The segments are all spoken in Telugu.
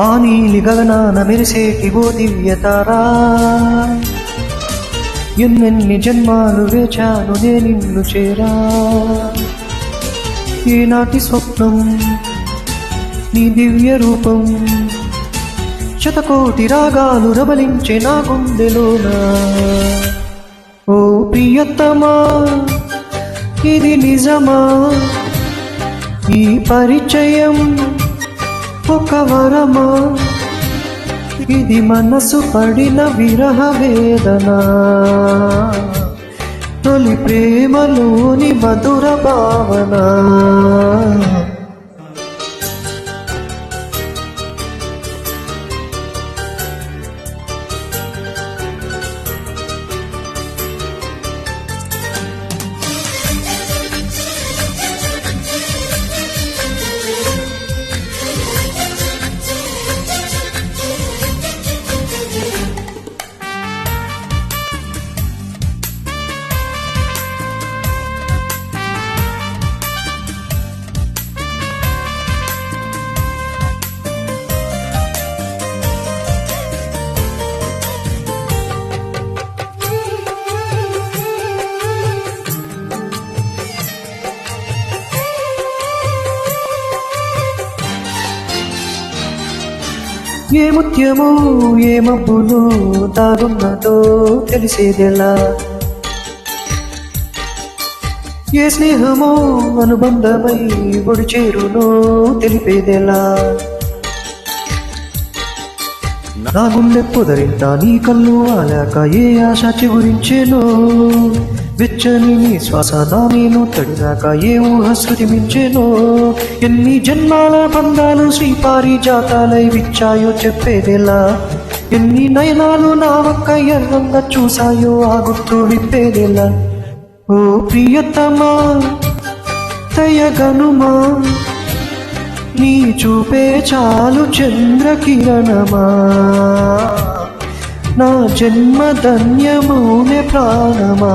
ఆ నీలి గగనాన మెరిసేటి ఓ దివ్యతారా, ఎన్నెన్ని జన్మాలు వేచాను నే నిన్ను చేరా. ఈనాటి స్వప్నం నీ దివ్య రూపం, శతకోటి రాగాలు రబలించే నా గుండెలోనా. ఓ ప్రియతమా ఇది నిజమా, ఈ పరిచయం ఒక వరమా, ఇది మనసు పడిన విరహ వేదన, తొలి ప్రేమలోని మధుర భావన. ఏ ముత్యమో ఏ మబ్బులో దాగున్నదో తెలిసేదెలా, ఏ స్నేహమో అనుబంధమై ఒడి చేరునో తెలిపేదెలా. నా గుండె పొదరింట నీ కళ్ళు ఆలాక ఏ ఆశ చిగురించేనో, వెచ్చని నీ శ్వాస నా నేను తడిదాక ఏ ఊహ శృతిమించేనో. ఎన్ని జన్మాల బంధాలు శ్రీపారిజాతాలై విచ్చాయో చెప్పేదెలా, ఎన్ని నయనాలు నా ఒక్క ఎర్రంగా చూసాయో ఆ గుర్తు విప్పేదెలా. ఓ ప్రియతమా దయగనుమా, నీ చూపే చాలు చంద్రకిరణమా, నా జన్మ ధన్యమౌనే ప్రాణమా.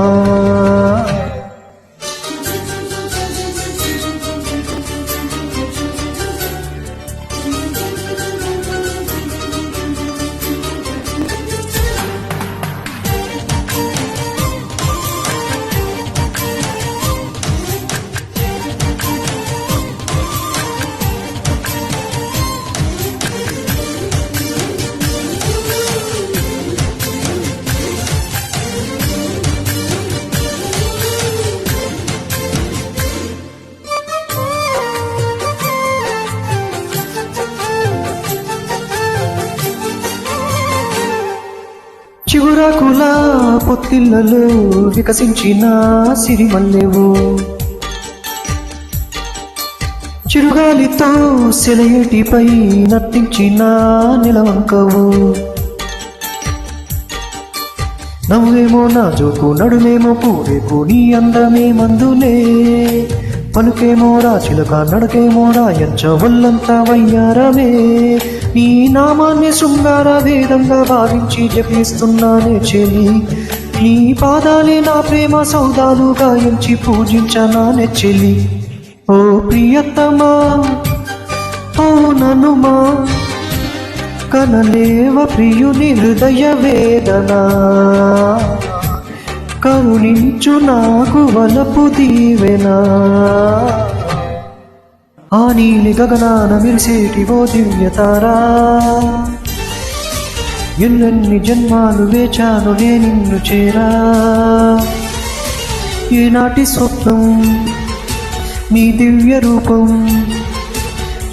చిగురాకుల పొత్తిళ్లలో వికసించిన సిరిమల్లెవు, చిరుగాలితో సెలయేటిపై నర్తించిన నిలవంకవు. నవ్వేమో నా జోకు, నడుమేమో పూరేకు, నీ అందమే మందులే. పలుకేమో రాచిలక, నడకేమో రాయంచ, ఒళ్ళంతా వయ్యారమే. నీ నామాన్ని శృంగార వేదంగా భావించి జపిస్తున్నానే చెలి, నీ పాదాలే నా ప్రేమ సౌదాలు గాయించి పూజించనానే చెలి. ఓ ప్రియతమా ఓ ననుమా, కనలేవ ప్రియుని హృదయ వేదన, కరుణించు నాకు వలపు దీవెనా. ఆ నీలి గగనాన మెరిసేటి ఓ దివ్యతారా, ఎన్నెన్ని జన్మాలు వేచాను నే నిన్ను చేరా. ఈనాటి స్వప్నం నీ దివ్య రూపం,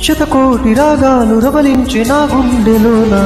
శతకోటి రాగాలు రవలించే నా గుండెలోనా.